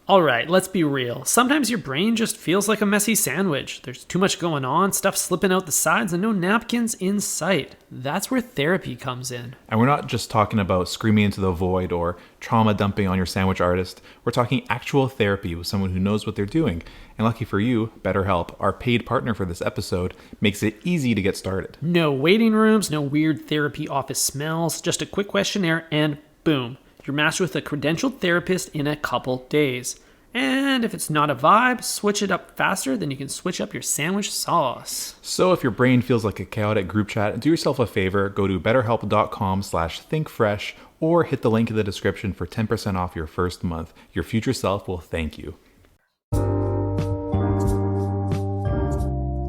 All right, let's be real. Sometimes your brain just feels like a messy sandwich. There's too much going on, stuff slipping out the sides, and no napkins in sight. That's where therapy comes in. And we're not just talking about screaming into the void or trauma dumping on your sandwich artist. We're talking actual therapy with someone who knows what they're doing. And lucky for you, BetterHelp, our paid partner for this episode, makes it easy to get started. No waiting rooms, no weird therapy office smells, just a quick questionnaire and boom. You're matched with a credentialed therapist in a couple days. And if it's not a vibe, switch it up faster than you can switch up your sandwich sauce. So if your brain feels like a chaotic group chat, do yourself a favor, go to betterhelp.com/thinkfresh or hit the link in the description for 10% off your first month. Your future self will thank you.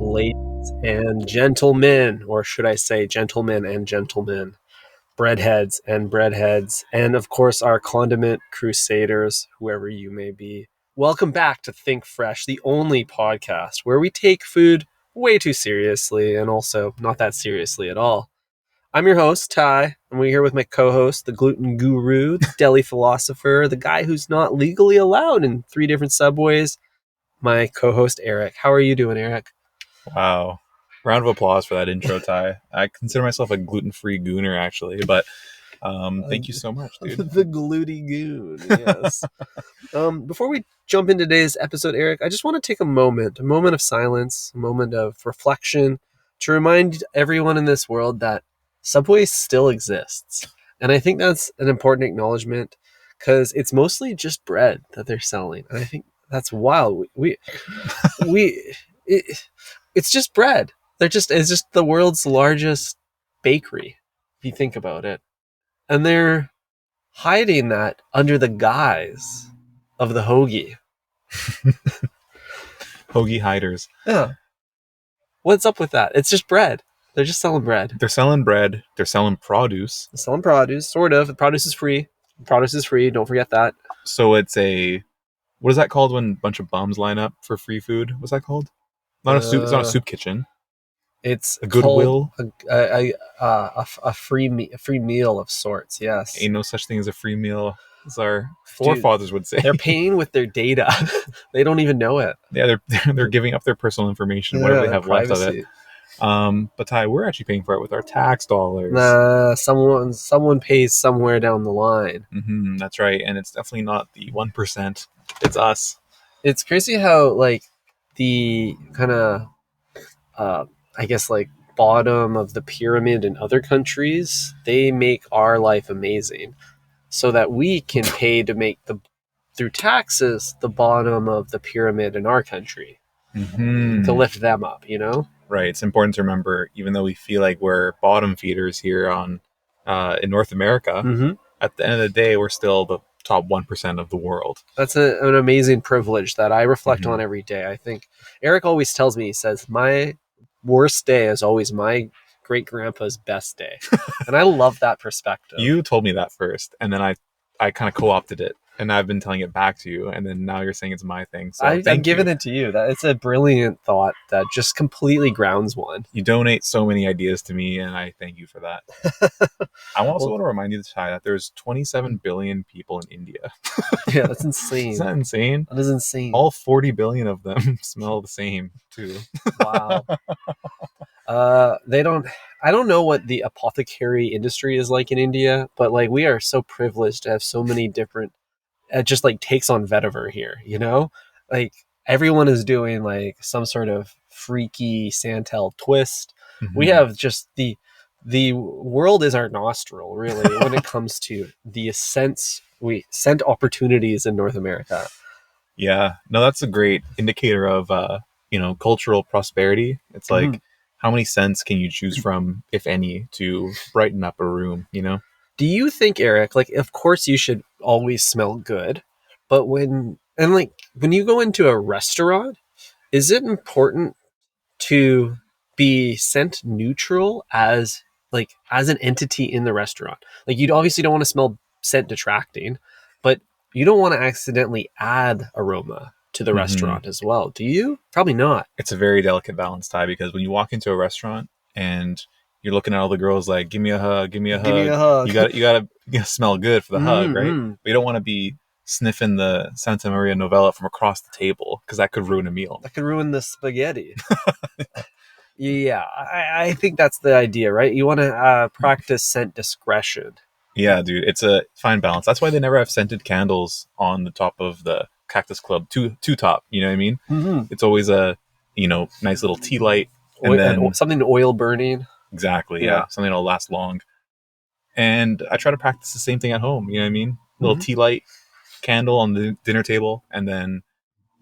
Ladies and gentlemen, or should I say gentlemen and gentlemen, breadheads and breadheads, and of course our condiment crusaders, whoever you may be. Welcome back to Think Fresh, the only podcast where we take food way too seriously and also not that seriously at all. I'm your host, Ty, and we're here with my co-host, the gluten guru, the deli philosopher, the guy who's not legally allowed in 3 different subways, my co-host, Eric. How are you doing, Eric? Wow. Round of applause for that intro, Ty. I consider myself a gluten-free gooner, actually, but thank you so much, dude. The gluty goon, yes. Before we jump into today's episode, Eric, I just want to take a moment of silence, a moment of reflection to remind everyone in this world that Subway still exists. And I think that's an important acknowledgement because it's mostly just bread that they're selling. And I think that's wild. It's just bread. It's just the world's largest bakery, if you think about it. And they're hiding that under the guise of the hoagie. Hoagie hiders. Yeah. What's up with that? It's just bread. They're just selling bread. They're selling bread. They're selling produce. They're selling produce, sort of. The produce is free. Don't forget that. So it's what is that called when a bunch of bums line up for free food? What's that called? It's not a soup kitchen. It's a Goodwill, a free meal of sorts. Yes, ain't no such thing as a free meal, as our forefathers would say. They're paying with their data. They don't even know it. Yeah, they're giving up their personal information, whatever they have privacy. left of it. But Ty, we're actually paying for it with our tax dollars. Nah, someone pays somewhere down the line. That's right, and it's definitely not the 1%. It's us. It's crazy how the kind of I guess bottom of the pyramid in other countries, they make our life amazing so that we can pay to make through taxes the bottom of the pyramid in our country to lift them up, Right. It's important to remember, even though we feel like we're bottom feeders here in North America, at the end of the day, we're still the top 1% of the world. That's an amazing privilege that I reflect on every day. I think Eric always tells me, he says, my worst day is always my great grandpa's best day. And I love that perspective. You told me that first, and then I kind of co-opted it, and I've been telling it back to you, and then now you're saying it's my thing. So I'm giving it to you. It's a brilliant thought that just completely grounds one. You donate so many ideas to me, and I thank you for that. I also want to remind you, Ty, that there's 27 billion people in India. Yeah, that's insane. Isn't that insane? That is insane. All 40 billion of them smell the same, too. Wow. I don't know what the apothecary industry is like in India, but we are so privileged to have so many different just takes on vetiver here, everyone is doing some sort of freaky Santel twist. We have just the world is our nostril, really, when it comes to the scent opportunities in North America. Yeah, no, that's a great indicator of cultural prosperity. It's how many scents can you choose from, if any, to brighten up a room, Do you think, Eric, of course you should always smell good, but when you go into a restaurant, is it important to be scent neutral as an entity in the restaurant? You obviously don't want to smell scent detracting, but you don't want to accidentally add aroma to the restaurant as well. Do you? Probably not. It's a very delicate balance, Ty, because when you walk into a restaurant and you're looking at all the girls give me a hug, give me a hug. You gotta smell good for the hug, right? But you don't want to be sniffing the Santa Maria Novella from across the table, because that could ruin a meal. That could ruin the spaghetti. Yeah, I think that's the idea, right? You want to practice scent discretion. Yeah, dude, it's a fine balance. That's why they never have scented candles on the top of the Cactus Club two top. You know what I mean? Mm-hmm. It's always a nice little tea light, and then something oil burning. Exactly, yeah, something that'll last long. And I try to practice the same thing at home. You know what I mean? Little tea light candle on the dinner table, and then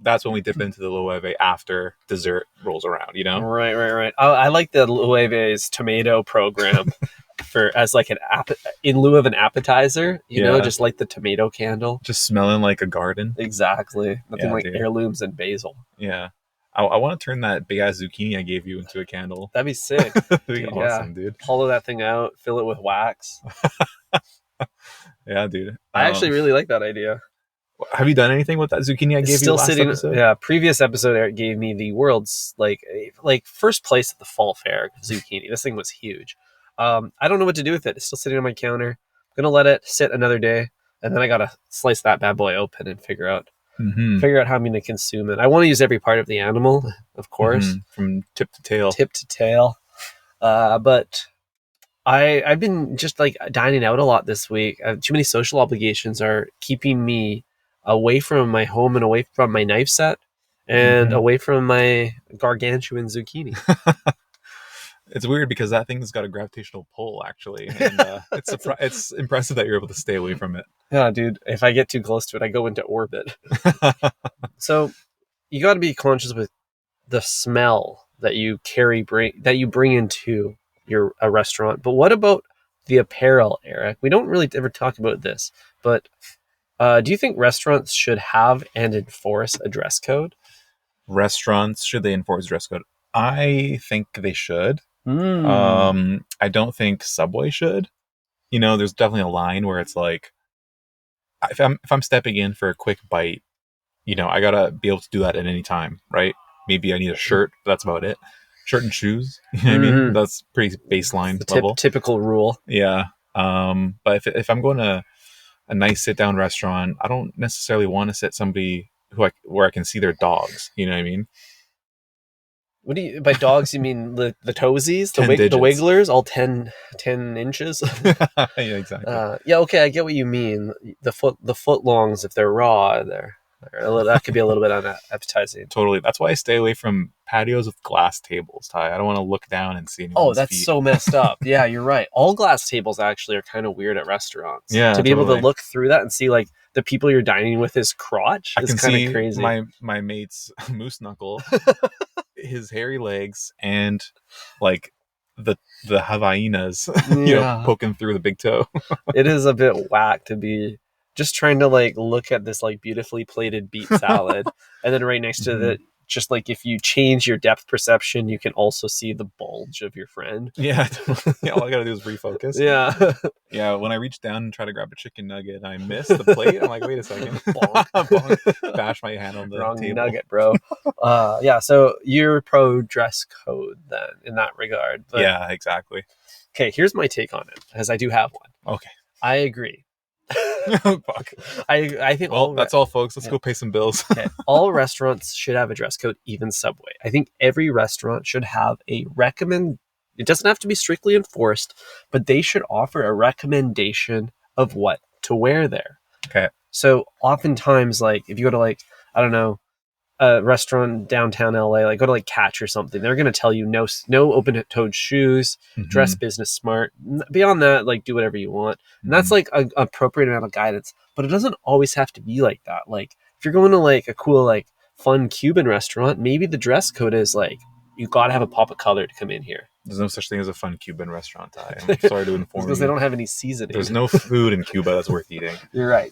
that's when we dip into the Loewe after dessert rolls around. Right. I like the Loewe's tomato program as like in lieu of an appetizer. You know, just like the tomato candle, just smelling like a garden. Exactly, nothing like heirlooms and basil. Yeah. I want to turn that big ass zucchini I gave you into a candle. That'd be sick. That'd be awesome, dude. Hollow that thing out, fill it with wax. Yeah, dude. I actually really like that idea. Have you done anything with that zucchini I gave you last episode? Yeah, previous episode Eric gave me the world's like first place at the fall fair zucchini. This thing was huge. I don't know what to do with it. It's still sitting on my counter. I'm gonna let it sit another day, and then I gotta slice that bad boy open and figure out how I'm gonna consume it. I want to use every part of the animal, of course, from tip to tail. But I've been just like dining out a lot this week. Too many social obligations are keeping me away from my home and away from my knife set and away from my gargantuan zucchini. It's weird because that thing's got a gravitational pull, actually. And it's impressive that you're able to stay away from it. Yeah, dude. If I get too close to it, I go into orbit. So you got to be conscious with the smell that you bring into a restaurant. But what about the apparel, Eric? We don't really ever talk about this, but do you think restaurants should have and enforce a dress code? Restaurants, should they enforce dress code? I think they should. I don't think Subway should. There's definitely a line where it's like, if I'm stepping in for a quick bite, I gotta be able to do that at any time, right? Maybe I need a shirt, but that's about it. Shirt and shoes, you know what I mean? That's pretty baseline level. Typical rule. Yeah. But if I'm going to a nice sit down restaurant, I don't necessarily want to sit somebody where I can see their dogs. You know what I mean? What do you by dogs? You mean the toesies, the wigglers, all 10 inches? Yeah, exactly. Yeah, okay, I get what you mean. The footlongs, if they're raw, that could be a little bit unappetizing. Totally. That's why I stay away from patios with glass tables, Ty. I don't want to look down and see anyone's that's feet. So messed up. Yeah, you're right. All glass tables actually are kind of weird at restaurants. Yeah, to be able to look through that and see like the people you're dining with is crotch is kind of crazy. My mate's moose knuckle, his hairy legs, and like the Havaianas, poking through the big toe. It is a bit whack to be just trying to like look at this like beautifully plated beet salad, and then right next to the just like if you change your depth perception, you can also see the bulge of your friend. Yeah, all I gotta do is refocus. Yeah. When I reach down and try to grab a chicken nugget and I miss the plate, I'm like, wait a second, bonk. Bash my hand on the wrong table. Nugget, bro. Yeah. So you're pro dress code then in that regard. But, yeah, exactly. Okay, here's my take on it, because I do have one. Okay, I agree. Fuck. I think that's all, folks. Let's go pay some bills. Okay. All restaurants should have a dress code, even Subway. I think every restaurant should have a recommend. It doesn't have to be strictly enforced, but they should offer a recommendation of what to wear there. Okay. So oftentimes, like if you go to like, I don't know, a restaurant downtown LA, like go to like Catch or something, they're going to tell you no open-toed shoes, dress business smart. Beyond that, like do whatever you want. And that's like an appropriate amount of guidance, but it doesn't always have to be like that. Like if you're going to like a cool, like fun Cuban restaurant, maybe the dress code is like, you got to have a pop of color to come in here. There's no such thing as a fun Cuban restaurant, Ty. I'm sorry to inform you. Because they don't have any seasoning. There's no food in Cuba that's worth eating. You're right.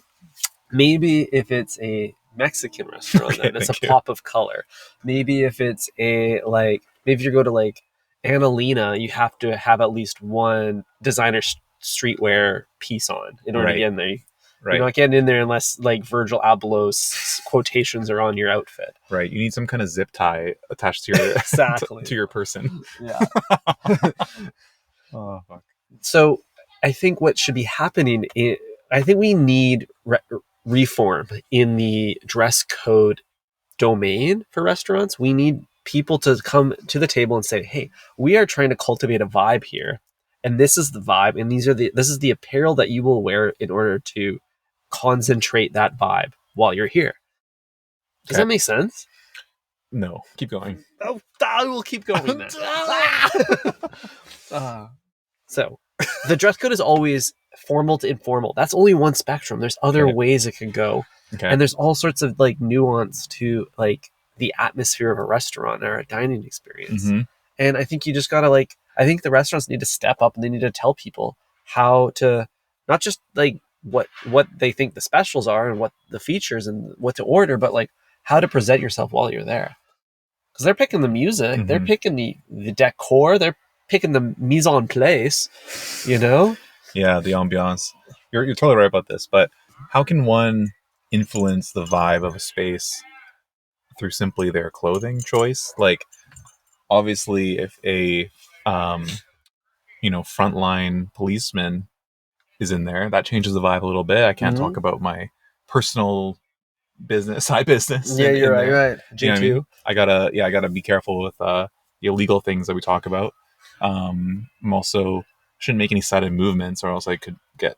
Maybe if it's a Mexican restaurant, then it's a pop of color. Maybe if it's maybe if you go to like Annalena, you have to have at least one designer streetwear piece on in order to get in there. You're not getting in there unless like Virgil Abloh's quotations are on your outfit. Right. You need some kind of zip tie attached to your exactly to your person. Yeah. Oh fuck. So I think what should be happening I think we need reform in the dress code domain for restaurants. We need people to come to the table and say, hey, we are trying to cultivate a vibe here, and this is the vibe, and this is the apparel that you will wear in order to concentrate that vibe while you're here. Does that make sense? No, keep going. Oh, I will keep going then. So the dress code is always formal to informal. That's only one spectrum. There's other ways it can go. Okay. And there's all sorts of like nuance to like the atmosphere of a restaurant or a dining experience. Mm-hmm. And I think you just gotta like, I think the restaurants need to step up and they need to tell people how to not just like what they think the specials are and what the features and what to order, but like how to present yourself while you're there. Because they're picking the music, Mm-hmm. they're picking the decor, they're picking the mise en place, you know? Yeah, the ambiance. You're totally right about this, but how can one influence the vibe of a space through simply their clothing choice? Like, obviously, if a frontline policeman is in there, that changes the vibe a little bit. I can't talk about my personal side business. Yeah, you're right. There. Right. J2. You know what I mean? I gotta be careful with the illegal things that we talk about. I'm also shouldn't make any sudden movements, or else I could get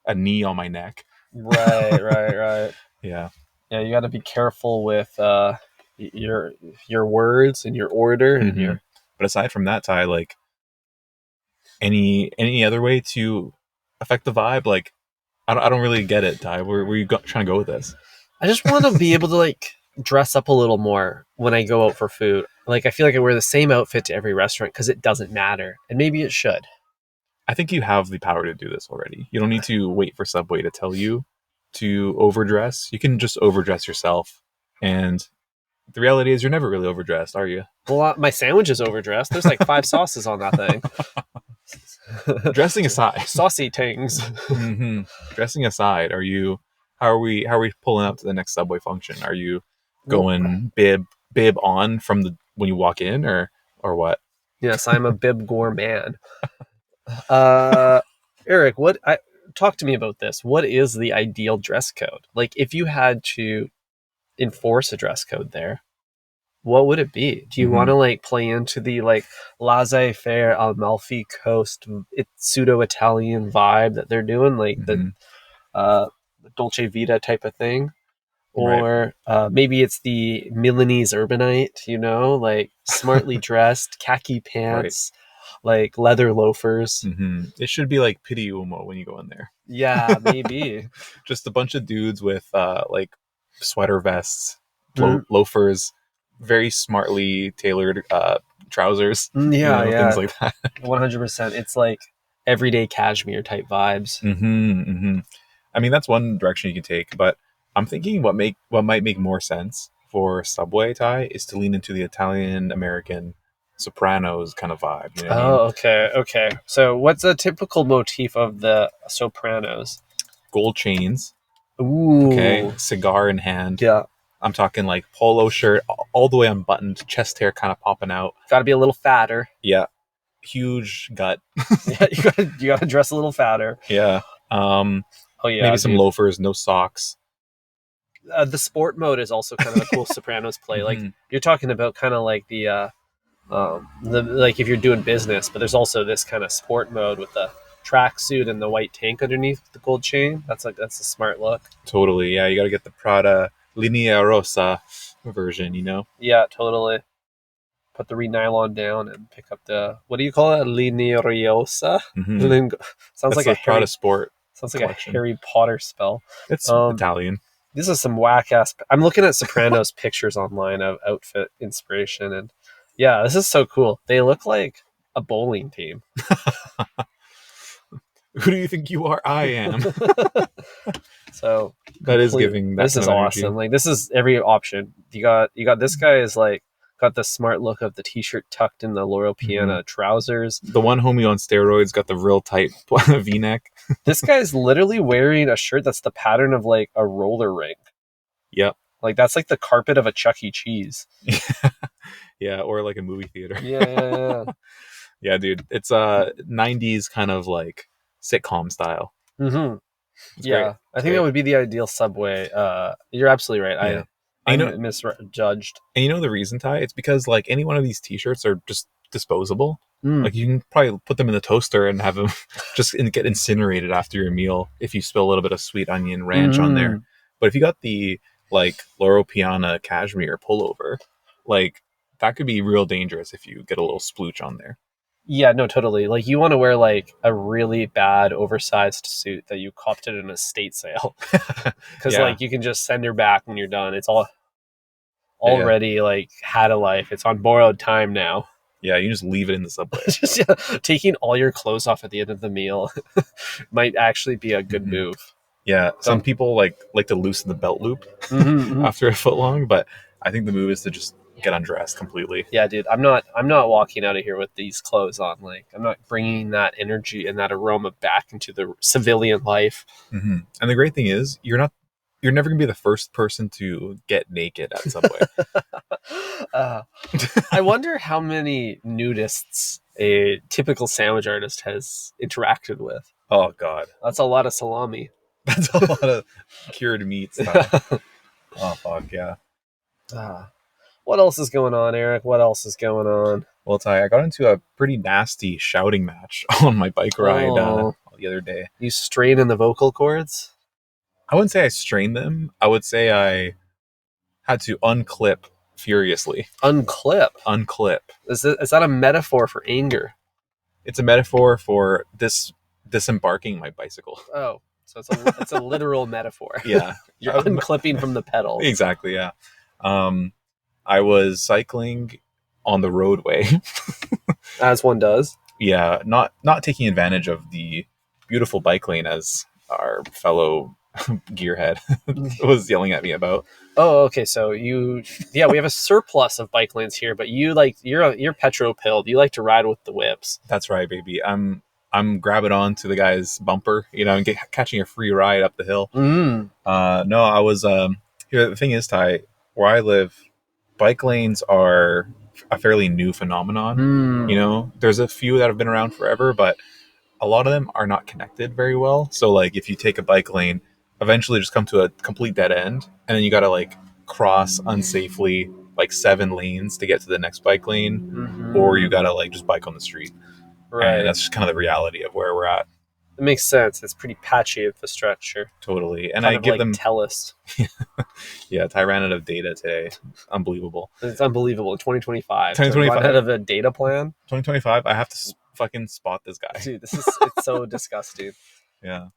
a knee on my neck. Right. Yeah. Yeah, you got to be careful with your words and your order and Mm-hmm. your. But aside from that, Ty, like any other way to affect the vibe, like I don't really get it, Ty. Where you trying to go with this? I just want to be able to like dress up a little more when I go out for food. Like I feel like I wear the same outfit to every restaurant because it doesn't matter, and maybe it should. I think you have the power to do this already. You don't need to wait for Subway to tell you to overdress. You can just overdress yourself. And the reality is you're never really overdressed, are you? Well, my sandwich is overdressed. There's like 5 sauces on that thing. Dressing aside. Saucy things. Mm-hmm. Dressing aside, how are we pulling up to the next Subway function? Are you going bib on from when you walk in or what? Yes, I'm a bib gore man. Eric, talk to me about this. What is the ideal dress code? Like, if you had to enforce a dress code there, what would it be? Do you want to like play into the like laissez-faire Amalfi Coast, pseudo Italian vibe that they're doing, like the Dolce Vita type of thing? Or maybe it's the Milanese urbanite, like smartly dressed, khaki pants, like leather loafers. Mm-hmm. It should be like Pity Umo when you go in there. Yeah, maybe. Just a bunch of dudes with like sweater vests, loafers, very smartly tailored trousers. Things like that. 100%. It's like everyday cashmere type vibes. I mean, that's one direction you can take, but I'm thinking what might make more sense for Subway, Ty, is to lean into the Italian American Sopranos kind of vibe. You know what I mean? Okay. So what's a typical motif of the Sopranos? Gold chains. Ooh. Okay. Cigar in hand. Yeah. I'm talking like polo shirt, all the way unbuttoned, chest hair kind of popping out. Got to be a little fatter. Yeah. Huge gut. Yeah, you got to dress a little fatter. Yeah. Maybe some loafers, no socks. The sport mode is also kind of a cool Sopranos play. Like you're talking about kind of like the like if you're doing business, but there's also this kind of sport mode with the tracksuit and the white tank underneath the gold chain. That's a smart look. Totally. Yeah, you got to get the Prada Linea Rossa version, Yeah, totally. Put the nylon down and pick up the, what do you call it? Linea Rossa? Sounds like a Prada Sport. Sounds like collection. A Harry Potter spell. It's Italian. This is some whack ass. I'm looking at Sopranos pictures online of outfit inspiration, and yeah, this is so cool. They look like a bowling team. Who do you think you are? I am. So that is giving. That this is awesome. Energy. Like this is every option. You got this guy is like got the smart look of the t-shirt tucked in the Loro Piana trousers. The one homie on steroids got the real tight V-neck. This guy's literally wearing a shirt that's the pattern of like a roller rink. Yep. Like that's like the carpet of a Chuck E. Cheese. Yeah, or like a movie theater. Yeah. Yeah, dude. It's 90s kind of like sitcom style. It's great. I think that would be the ideal subway. You're absolutely right. Yeah. I And you know, misjudged. and you know the reason, Ty? It's because like any one of these T-shirts are just disposable. Mm. Like you can probably put them in the toaster and have them just get incinerated after your meal if you spill a little bit of sweet onion ranch on there. But if you got the like Loro Piana cashmere pullover, like that could be real dangerous if you get a little splooch on there. Yeah, no, totally. Like you want to wear like a really bad oversized suit that you copped at an estate sale, because Yeah. like you can just send her back when you're done. It's all Yeah. already like had a life. It's on borrowed time now. Yeah, you just leave it in the subway. Just taking all your clothes off at the end of the meal might actually be a good move. Yeah, some people like to loosen the belt loop after a foot long, but I think the move is to just get undressed completely. Yeah, dude, I'm not walking out of here with these clothes on. Like, I'm not bringing that energy and that aroma back into the civilian life. And the great thing is, you're never gonna be the first person to get naked at Subway. I wonder how many nudists a typical sandwich artist has interacted with. Oh God, That's a lot of salami. that's a lot of cured meat stuff. Oh fuck yeah. What else is going on, Eric? What else is going on? Well, Ty, I got into a pretty nasty shouting match on my bike ride the other day. You strain in the vocal cords? I wouldn't say I strained them. I would say I had to unclip furiously. Unclip? Unclip. Is that a metaphor for anger? It's a metaphor for disembarking my bicycle. Oh, so it's a literal metaphor. Yeah. You're unclipping from the pedal. Exactly, yeah. I was cycling on the roadway. As one does. Yeah, not taking advantage of the beautiful bike lane as our fellow gearhead was yelling at me about. Oh, okay. So we have a surplus of bike lanes here, but you're petro pilled. You like to ride with the whips. That's right, baby. I'm grabbing on to the guy's bumper, and catching a free ride up the hill. No, I was here. The thing is, Ty, where I live, bike lanes are a fairly new phenomenon. There's a few that have been around forever, but a lot of them are not connected very well. So like if you take a bike lane, eventually just come to a complete dead end, and then you got to like cross unsafely like 7 lanes to get to the next bike lane, or you got to like just bike on the street. Right. And that's just kind of the reality of where we're at. It makes sense. It's pretty patchy infrastructure. Totally. And kind I give like them TELUS. Yeah, Ty ran out of data today. Unbelievable. It's unbelievable. 2025. 2025. Run out of a data plan. 2025. I have to fucking spot this guy. Dude, it's so disgusting. Yeah.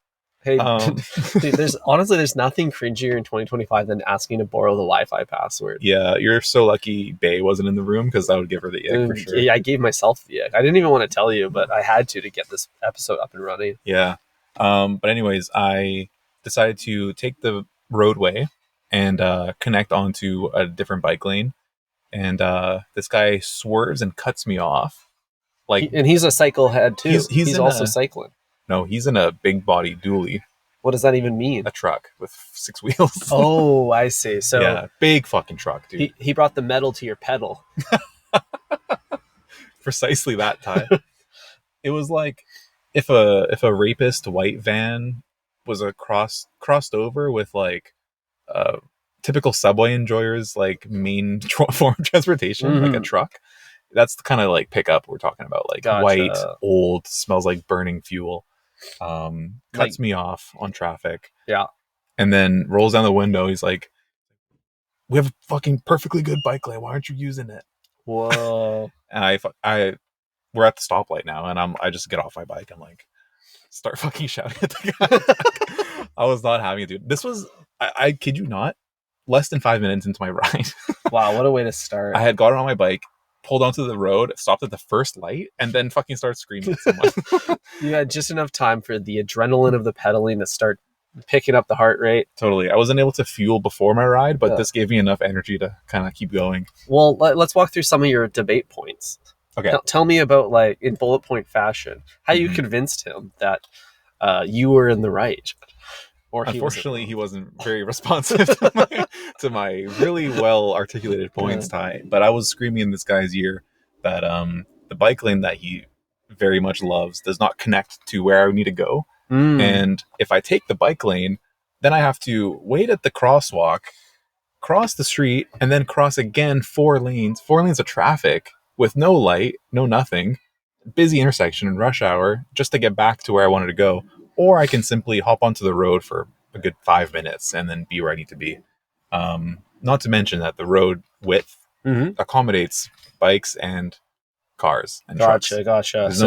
Hey, dude, there's nothing cringier in 2025 than asking to borrow the Wi-Fi password. Yeah, you're so lucky Bay wasn't in the room, because I would give her the ick for sure. Yeah, I gave myself the ick. I didn't even want to tell you, but I had to get this episode up and running. Yeah. But anyways, I decided to take the roadway and connect onto a different bike lane. And this guy swerves and cuts me off. And he's a cycle head too. He's also cycling. No, he's in a big body dually. What does that even mean? A truck with 6 wheels. Oh, I see. So yeah, big fucking truck, dude. He brought the metal to your pedal. Precisely that time. It was like if a rapist white van was crossed over with like typical subway enjoyers like main form of transportation, like a truck. That's the kind of like pickup we're talking about, like gotcha. White, old, smells like burning fuel. Cuts me off on traffic. Yeah. And then rolls down the window. He's like, "We have a fucking perfectly good bike lane. Why aren't you using it?" Whoa. And we're at the stoplight now, and I just get off my bike and like start fucking shouting at the guy. I was not having it, dude. This was, I kid you not, less than 5 minutes into my ride. Wow, what a way to start. I had gotten on my bike, pulled onto the road, stopped at the first light, and then fucking started screaming at someone. You had just enough time for the adrenaline of the pedaling to start picking up the heart rate. Totally. I wasn't able to fuel before my ride, but this gave me enough energy to kind of keep going. Well, let's walk through some of your debate points. Okay. Tell me about, like, in bullet point fashion, how you convinced him that you were in the right. Or unfortunately, he wasn't very responsive to my really well articulated points, Ty. But I was screaming in this guy's ear that the bike lane that he very much loves does not connect to where I need to go. And if I take the bike lane, then I have to wait at the crosswalk, cross the street, and then cross again 4 lanes of traffic with no light, no nothing, busy intersection and rush hour just to get back to where I wanted to go. Or I can simply hop onto the road for a good 5 minutes and then be where I need to be. Not to mention that the road width accommodates bikes and cars and trucks. Gotcha. There's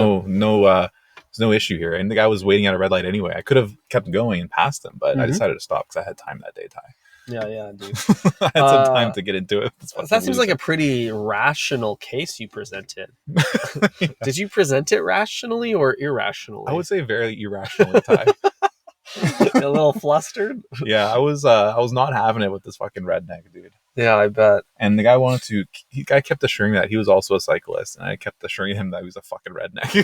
no issue here. And the guy was waiting at a red light anyway. I could have kept going and passed him, but I decided to stop because I had time that day, Ty. Yeah, dude. I had some time to get into it. That seems like a pretty rational case you presented. Did you present it rationally or irrationally? I would say very irrationally, Ty. A little flustered? Yeah, I was not having it with this fucking redneck, dude. Yeah, I bet. And the guy I kept assuring that he was also a cyclist, and I kept assuring him that he was a fucking redneck.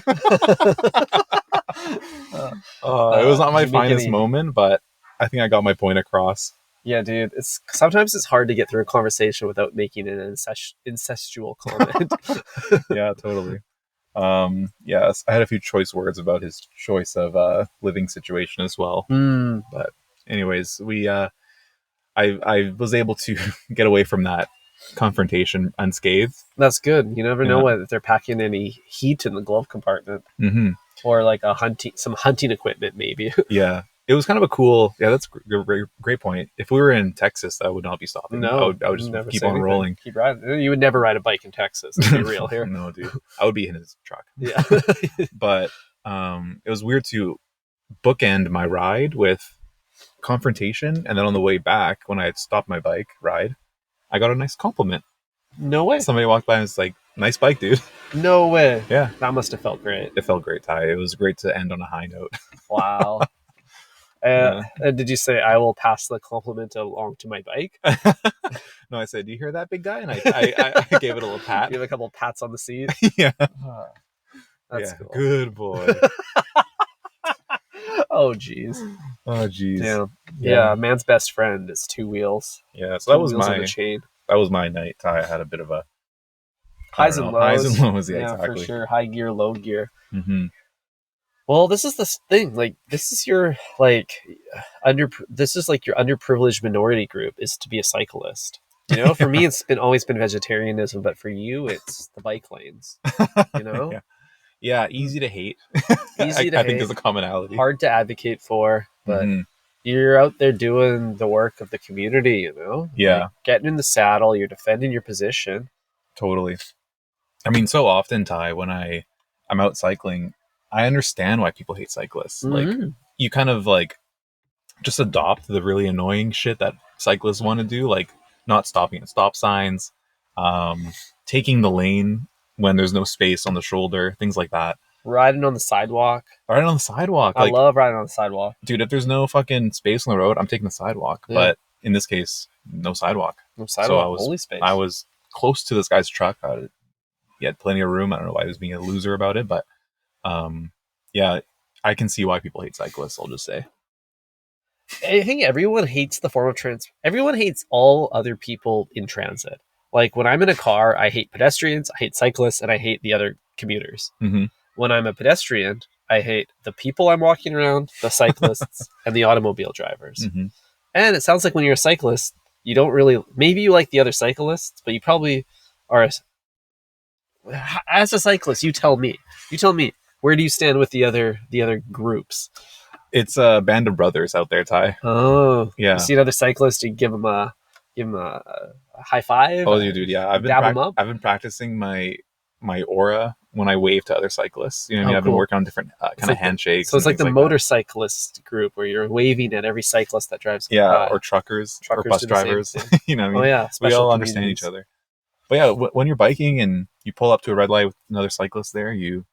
It was not my finest moment, but I think I got my point across. Yeah, dude. Sometimes it's hard to get through a conversation without making an incestual comment. Yeah, totally. Yes, I had a few choice words about his choice of living situation as well. But anyways, I was able to get away from that confrontation unscathed. That's good. You never know if they're packing any heat in the glove compartment, or like some hunting equipment, maybe. Yeah, it was kind of a cool. Yeah, that's a great point. If we were in Texas, I would not be stopping. No, I would just keep on rolling. Keep riding. You would never ride a bike in Texas. To be real here. No, dude, I would be in his truck. Yeah, but it was weird to bookend my ride with confrontation, and then on the way back, when I had stopped my bike ride, I got a nice compliment. No way. Somebody walked by and was like, "Nice bike, dude." No way. Yeah, that must have felt great. It felt great, Ty. It was great to end on a high note. Wow. And did you say I will pass the compliment along to my bike? No, I said, "Do you hear that, big guy?" And I gave it a little pat. You have a couple of pats on the seat. Yeah, that's cool. Good boy. Oh jeez. Yeah. Man's best friend is two wheels. Yeah, so that was chain. That was my night. I had a bit of a highs and lows. Yeah, exactly. For sure. High gear, low gear. Mm-hmm. Well, this is the thing. Like, this is your your underprivileged minority group is to be a cyclist. You know, for me, it's always been vegetarianism, but for you, it's the bike lanes. You know. Yeah, easy to hate. I think is a commonality. Hard to advocate for, but you're out there doing the work of the community, you know? Yeah. Like getting in the saddle, you're defending your position. Totally. I mean, so often, Ty, when I'm out cycling, I understand why people hate cyclists. Like, you kind of like just adopt the really annoying shit that cyclists want to do, like not stopping at stop signs, taking the lane when there's no space on the shoulder, things like that. Riding on the sidewalk. I love riding on the sidewalk. Dude, if there's no fucking space on the road, I'm taking the sidewalk. Yeah. But in this case, no sidewalk. So only space. I was close to this guy's truck. He had plenty of room. I don't know why he was being a loser about it, but yeah, I can see why people hate cyclists, I'll just say. I think everyone hates the form of everyone hates all other people in transit. Like, when I'm in a car, I hate pedestrians, I hate cyclists, and I hate the other commuters. When I'm a pedestrian, I hate the people I'm walking around, the cyclists, and the automobile drivers. And it sounds like when you're a cyclist, you don't really... Maybe you like the other cyclists, but you probably are... As a cyclist, you tell me. Where do you stand with the other groups? It's a band of brothers out there, Ty. Oh. Yeah. You see another cyclist, you give him a high five. Oh, you dude, yeah. I've been practicing my aura when I wave to other cyclists. You know what I mean? I've been working on different kind of handshakes. So it's like the motorcyclist group where you're waving at every cyclist that drives. Yeah, or truckers or bus drivers. You know what I mean? Oh yeah, we all understand each other. But yeah, when you're biking and you pull up to a red light with another cyclist there, you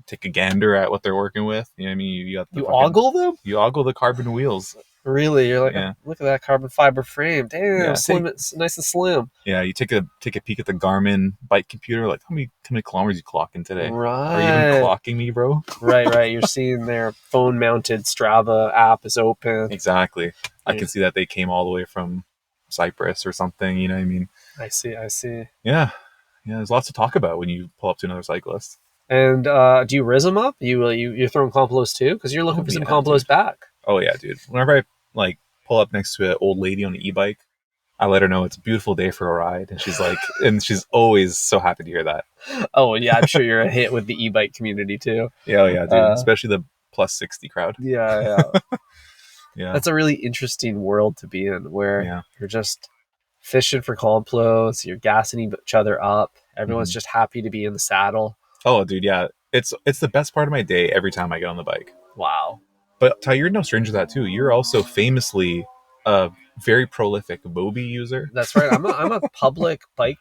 take a gander at what they're working with. You know what I mean? You ogle them? You ogle the carbon wheels. Really? You're like, look at that carbon fiber frame. Damn, slim. It's nice and slim. Yeah, you take a peek at the Garmin bike computer. Like, how many kilometers you clocking today? Right. Are you even clocking me, bro? Right. You're seeing their phone-mounted Strava app is open. Exactly. Yeah. I can see that they came all the way from Cyprus or something. You know what I mean? I see. Yeah. There's lots to talk about when you pull up to another cyclist. And do you rizz them up? You're throwing compost too? Because you're looking for some compost back. Oh yeah, dude. Whenever I like pull up next to an old lady on an e-bike, I let her know it's a beautiful day for a ride, and she's like, and she's always so happy to hear that. Oh yeah, I'm sure you're a hit with the e-bike community too. Yeah, oh yeah, dude. Especially the plus 60 crowd. Yeah. Yeah. That's a really interesting world to be in, where you're just fishing for compost, you're gassing each other up. Everyone's just happy to be in the saddle. Oh, dude, yeah. It's the best part of my day every time I get on the bike. Wow. But Ty, you're no stranger to that too. You're also famously a very prolific Mobi user. That's right. I'm a public bike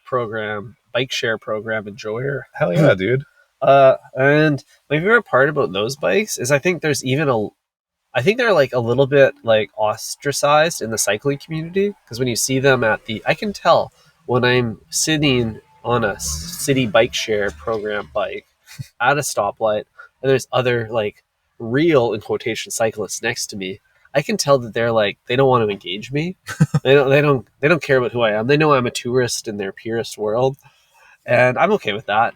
share program enjoyer. Hell yeah, dude. And my favorite part about those bikes is I think they're like a little bit like ostracized in the cycling community, because when you see them I can tell when I'm sitting on a city bike share program bike at a stoplight and there's other like real in quotation cyclists next to me. I can tell that they're like, they don't want to engage me. They don't care about who I am. They know I'm a tourist in their purest world, and I'm okay with that.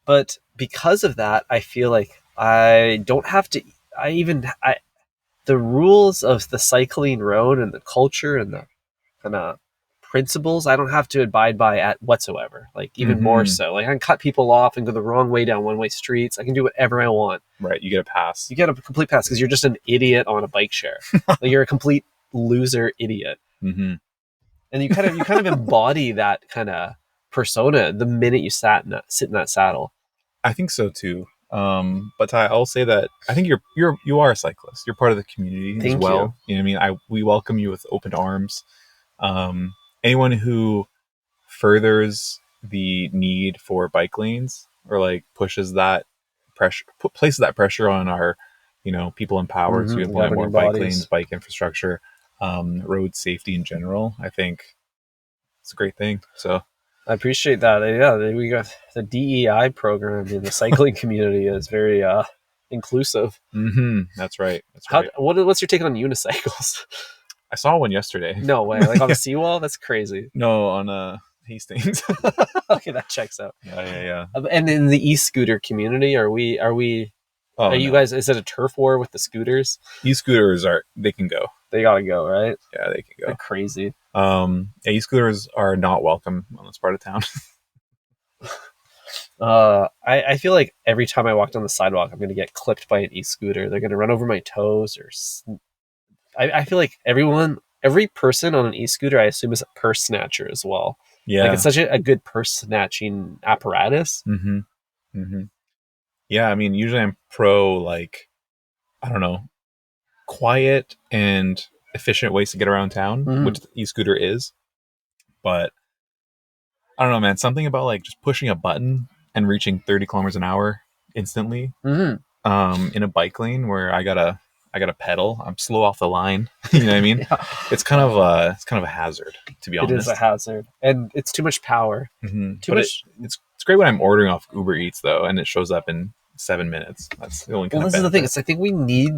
But because of that, I feel like I don't have to. The rules of the cycling road and the culture and the kind of principles, I don't have to abide by at whatsoever. Like even more so. Like I can cut people off and go the wrong way down one-way streets. I can do whatever I want. Right, you get a pass. You get a complete pass because you're just an idiot on a bike share. Like you're a complete loser idiot. Mm-hmm. And you kind of embody that kind of persona the minute you sit in that saddle. I think so too. But Ty, I'll say that I think you are a cyclist. You're part of the community as well. You know what I mean? We welcome you with open arms. Anyone who furthers the need for bike lanes or like pushes that pressure, places that pressure on our, people in power to implement more bike lanes, bike infrastructure, road safety in general. I think it's a great thing. So I appreciate that. Yeah, we got the DEI program in the cycling community is very inclusive. Mm-hmm. That's right. What's your take on unicycles? I saw one yesterday. No way. Like on a seawall? That's crazy. No, on Hastings. Okay, that checks out. Yeah. And in the e-scooter community, are you guys, is it a turf war with the scooters? E-scooters they can go. They gotta go, right? Yeah, they can go. They're crazy. E-scooters are not welcome on this part of town. I feel like every time I walk down the sidewalk, I'm going to get clipped by an e-scooter. They're going to run over my toes, I feel like every person on an e-scooter, I assume, is a purse snatcher as well. Yeah. Like it's such a good purse snatching apparatus. Mm-hmm. Mm-hmm. Yeah, I mean, usually I'm pro, like, I don't know, quiet and efficient ways to get around town, which the e-scooter is. But I don't know, man. Something about like just pushing a button and reaching 30 kilometers an hour instantly in a bike lane where I gotta pedal. I'm slow off the line. You know what I mean? Yeah. It's kind of a hazard, to be honest. It is a hazard, and it's too much power. Mm-hmm. It's great when I'm ordering off Uber Eats though, and it shows up in 7 minutes. That's the only kind of benefit. This is the thing. I think we need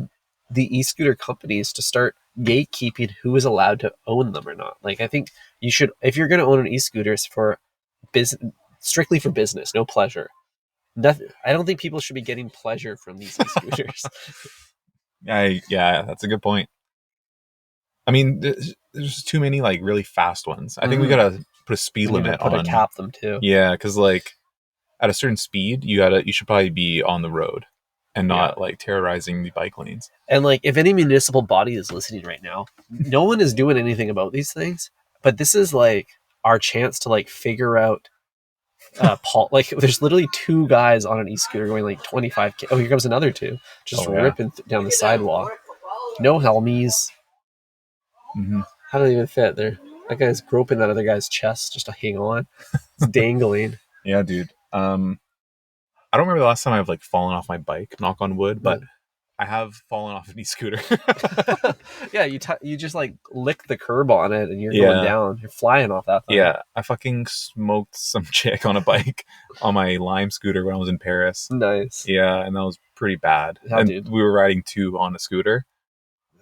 the e-scooter companies to start gatekeeping who is allowed to own them or not. Like I think you should, if you're going to own an e-scooter, it's for business, strictly for business, no pleasure. I don't think people should be getting pleasure from these e-scooters. Yeah, that's a good point. I mean, there's too many like really fast ones. I think we gotta put a speed limit on. Cap them too. Yeah, because like at a certain speed, you should probably be on the road and not like terrorizing the bike lanes. And like, if any municipal body is listening right now, no one is doing anything about these things. But this is like our chance to like figure out. Like there's literally two guys on an e-scooter going like 25. Oh, here comes another two, just ripping down the sidewalk. No helmies. Mm-hmm. How do they even fit there? That guy's groping that other guy's chest just to hang on. It's dangling. Yeah, dude. I don't remember the last time I've like fallen off my bike. Knock on wood, but I have fallen off an e-scooter. Yeah, you just like lick the curb on it and you're going down. You're flying off that thing. Yeah, I fucking smoked some chick on a bike on my Lime scooter when I was in Paris. Nice. Yeah, and that was pretty bad. Dude. We were riding two on a scooter.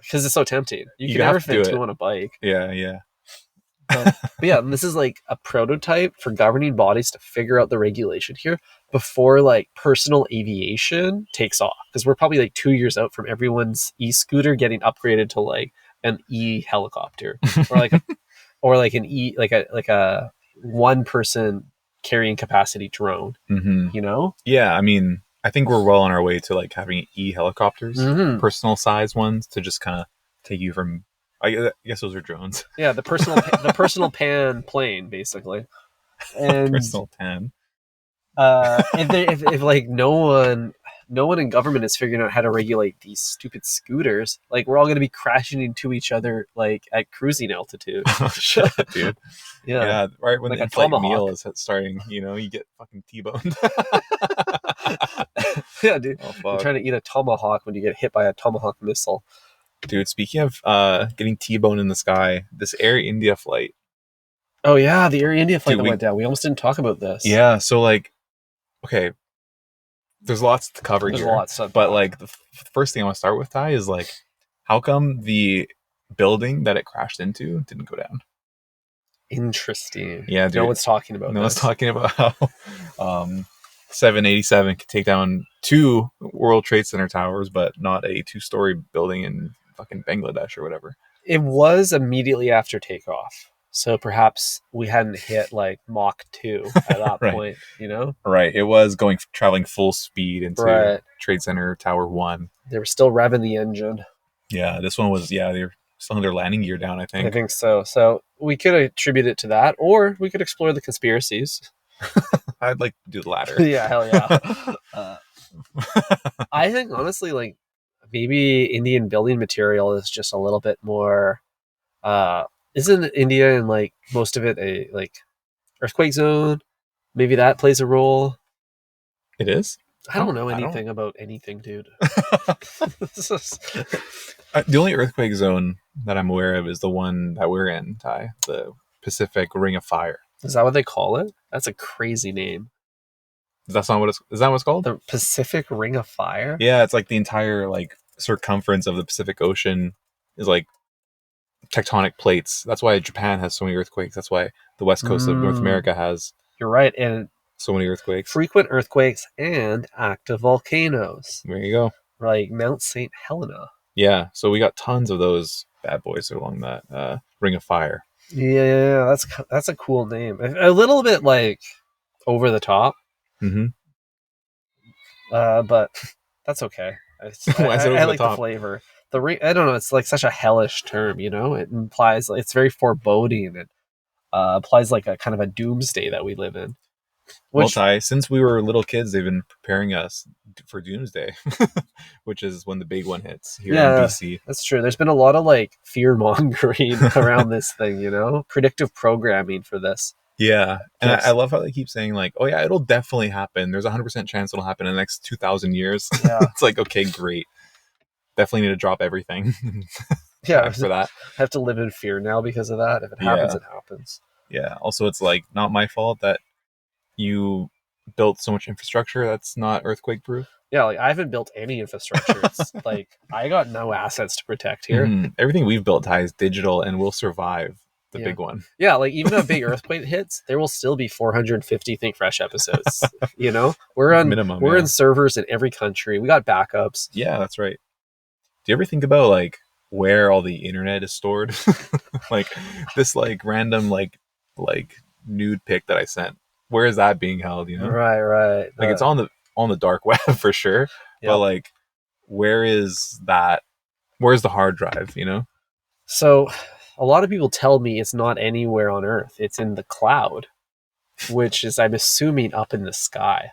Because it's so tempting. You can never fit two on a bike. Yeah. But yeah, this is like a prototype for governing bodies to figure out the regulation here before like personal aviation takes off. Because we're probably like 2 years out from everyone's e-scooter getting upgraded to like an e-helicopter or like an e like a one person carrying capacity drone. Mm-hmm. You know? Yeah, I mean, I think we're well on our way to like having e-helicopters, Mhm. personal size ones to just kind of take you from. I guess those are drones. Yeah, the personal pan plane basically. And Personal pan. if like no one in government is figuring out how to regulate these stupid scooters, like we're all going to be crashing into each other like at cruising altitude. Oh shit, dude. Yeah. Yeah, right when Like the a in-flight tomahawk. meal is starting, you get fucking T-boned. Yeah, dude. Oh You're fuck, trying to eat a tomahawk when you get hit by a tomahawk missile. dude. Speaking of getting T-boned in the sky, this Air India flight. Oh yeah, the Air India flight Dude, that went down. We almost didn't talk about this. Yeah, so like, okay, there's lots to cover There's here. a lot said. But like the first thing I want to start with, Ty, is like, how come the building that it crashed into didn't go down? Interesting. Yeah, dude. No one's talking about No this. one's talking about how 787 could take down 2 World Trade Center towers, but not a 2-story building in fucking Bangladesh or whatever. It was immediately after takeoff. So perhaps we hadn't hit like Mach 2 at that Right. point, you know? Right. It was traveling full speed into Right. Trade Center Tower 1. They were still revving the engine. Yeah, this one was, they were still had their landing gear down, I think. I think so. So we could attribute it to that, or we could explore the conspiracies. I'd like to do the latter. Yeah, hell yeah. I think honestly, like maybe Indian building material is just a little bit more. Isn't India and like most of it a like earthquake zone? Maybe that plays a role. It is? I don't know I don't- anything about anything, dude. The only earthquake zone that I'm aware of is the one that we're in, Ty, the Pacific Ring of Fire. Is that what they call it? That's a crazy name. Is that what it's called? The Pacific Ring of Fire? Yeah, it's like the entire like circumference of the Pacific Ocean is like tectonic plates. That's why Japan has so many earthquakes. That's why the west coast of North America has You're right. And so many earthquakes. frequent earthquakes and active volcanoes, There you go. like Mount St. Helena. Yeah, so we got tons of those bad boys along that Ring of Fire. Yeah, that's a cool name. A little bit like over the top, Mm-hmm. but that's okay. Why is it over I the like the top? flavor. The ring, I don't know. It's like such a hellish term, you know. It implies it's very foreboding. It implies like a kind of a doomsday that we live in. Well, Which Ty, since we were little kids, they've been preparing us for Doomsday, which is when the big one hits here in BC. that's true. There's been a lot of like fear mongering around this thing, you know, predictive programming for this. Yeah, and Yes. I love how they keep saying like, "Oh yeah, it'll definitely happen. There's a 100% chance it'll happen in the next 2,000 years." Yeah, It's like, okay, great. Definitely need to drop everything yeah. for that. I have to live in fear now because of that. If it happens, it happens. Yeah. Also, it's like not my fault that you built so much infrastructure that's not earthquake proof. Yeah, like I haven't built any infrastructure. It's like I got no assets to protect here. Mhm. Everything we've built, Ty, is digital and will survive the Yeah. big one. Yeah, like even if a big earthquake hits, there will still be 450 Think Fresh episodes. You know, we're Minimum, we're yeah. in servers in every country. We got backups. Yeah, that's right. Do you ever think about like where all the internet is stored? Like this like random like nude pic that I sent. Where is that being held, you know? Right. Like it's on the dark web for sure. Yeah. But like where is that? Where's the hard drive, you know? So, a lot of people tell me it's not anywhere on Earth. It's in the cloud, which is, I'm assuming, up in the sky.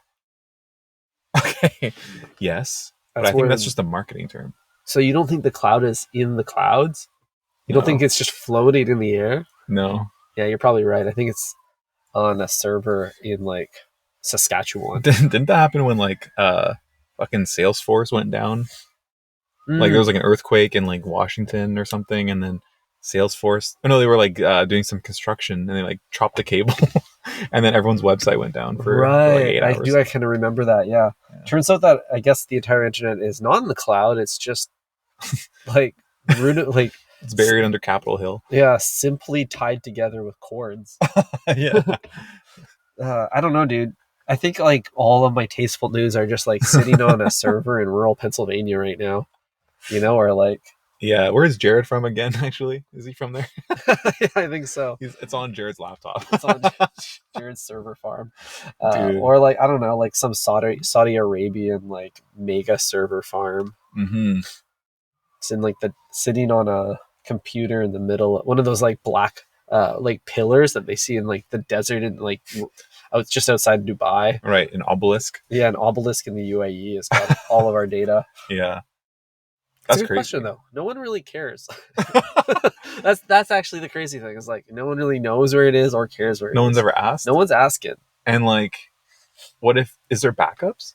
Okay. Yes. But I think where- that's just a marketing term. So you don't think the cloud is in the clouds? You don't No. think it's just floating in the air? No. Yeah, you're probably right. I think it's on a server in like Saskatchewan. Didn't that happen when like fucking Salesforce went down? Like there was like an earthquake in like Washington or something, and then Salesforce. Oh no, they were like doing some construction, and they like chopped the cable, and then everyone's website went down for like 8 hours. I kind of remember that. Yeah. Turns out that I guess the entire internet is not in the cloud. It's just like It's buried under Capitol Hill. Yeah, simply tied together with cords. Yeah. I don't know, dude. I think like all of my tasteful news are just like sitting on a server in rural Pennsylvania right now, or like, Yeah. Where is Jared from again, actually? Is he from there? yeah, I think so. It's on Jared's laptop. It's on Jared's server farm, Dude. or like I don't know, like some Saudi Arabian like mega server farm. Mm-hmm. It's in like the sitting on a computer in the middle, one of those like black like pillars that they see in like the desert and like out just outside Dubai. Right, an obelisk. Yeah, an obelisk in the UAE has got all of our data. Yeah. That's That's a good crazy. question though. No one really cares. That's actually the crazy thing. Is like no one really knows where it is or cares where it is. No one's ever asked. No one's asking. And like, is there backups?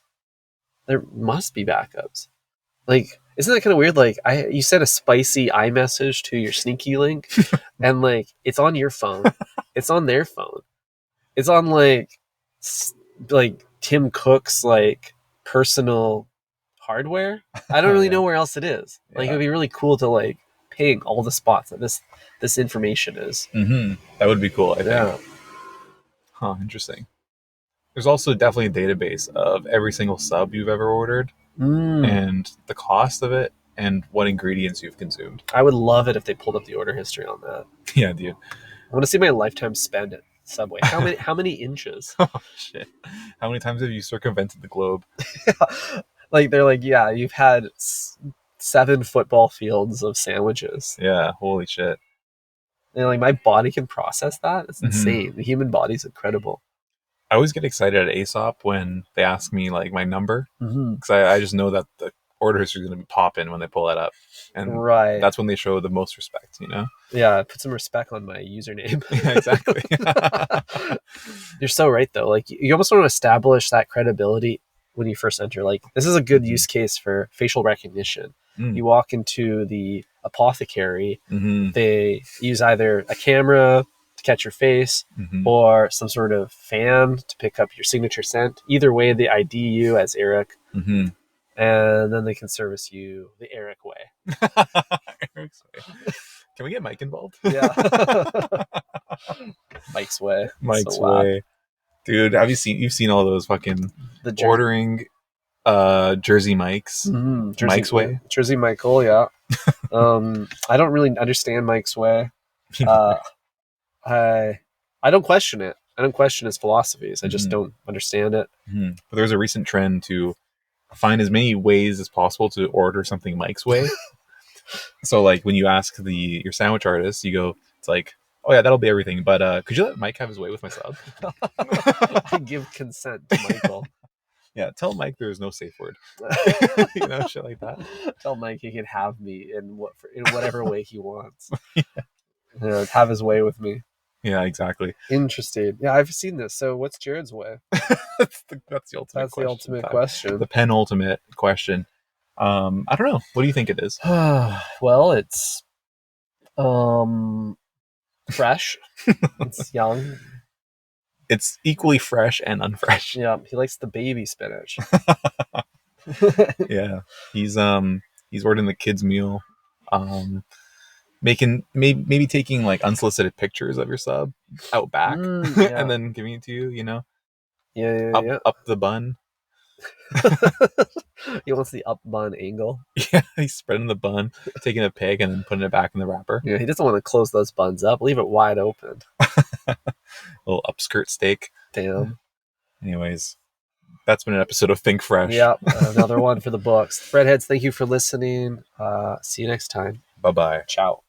There must be backups. Like, isn't that kind of weird? Like, you sent a spicy iMessage to your sneaky link, and like it's on your phone, it's on their phone, it's on like Tim Cook's like personal hardware. I don't really Yeah. know where else it is. Like, Yeah. it'd be really cool to like ping all the spots that this information is. Mm-hmm. That would be cool, I think. Yeah. Huh, interesting. There's also definitely a database of every single sub you've ever ordered and the cost of it and what ingredients you've consumed. I would love it if they pulled up the order history on that. Yeah, dude. I want to see my lifetime spend at Subway. How many inches? Oh, shit. How many times have you circumvented the globe? Like, they're like, yeah, you've had 7 football fields of sandwiches. Yeah, holy shit. And like, my body can process that. It's Mhm. insane. The human body's incredible. I always get excited at ASOP when they ask me like my number Mm-hmm. because I just know that the order history is going to be popping when they pull that up. And Right. that's when they show the most respect, Yeah, put some respect on my username. Yeah, exactly. You're so right, though. Like, you almost want to establish that credibility when you first enter. Like, this is a good use case for facial recognition. Mm. You walk into the apothecary, Mm-hmm. they use either a camera to catch your face Mm-hmm. or some sort of fan to pick up your signature scent. Either way, they ID you as Eric, Mm-hmm. and then they can service you the Eric way. Eric's way. Can we get Mike involved? Yeah. Mike's way. Mike's So whack. way. Dude, you've seen all those fucking The ordering Jersey Mike's. Jersey, Mike's way? Jersey Michael, yeah. I don't really understand Mike's way. I don't question it. I don't question his philosophies. I just Mhm. don't understand it. Mhm. But there's a recent trend to find as many ways as possible to order something Mike's way. So like when you ask your sandwich artist, you go, it's like, oh yeah, that'll be everything. But could you let Mike have his way with my sub? I give consent to Michael. Yeah, tell Mike there is no safe word. Shit like that. Tell Mike he can have me in whatever way he wants. Yeah, have his way with me. Yeah, exactly. Interesting. Yeah, I've seen this. So what's Jared's way? That's the ultimate That's question. the ultimate question. The penultimate question. I don't know. What do you think it is? Well, it's fresh. It's young. It's equally fresh and unfresh. Yeah, he likes the baby spinach. Yeah, he's ordering the kids meal, making maybe taking like unsolicited pictures of your sub out back, Yeah. and then giving it to you. Yeah. Up the bun. He wants the up bun angle. Yeah, he's spreading the bun, taking a pig, and then putting it back in the wrapper. Yeah, he doesn't want to close those buns up. Leave it wide open. Little upskirt steak. Damn. Anyways, that's been an episode of Think Fresh. Yeah, another one for the books. Breadheads, thank you for listening. See you next time. Bye bye. Ciao.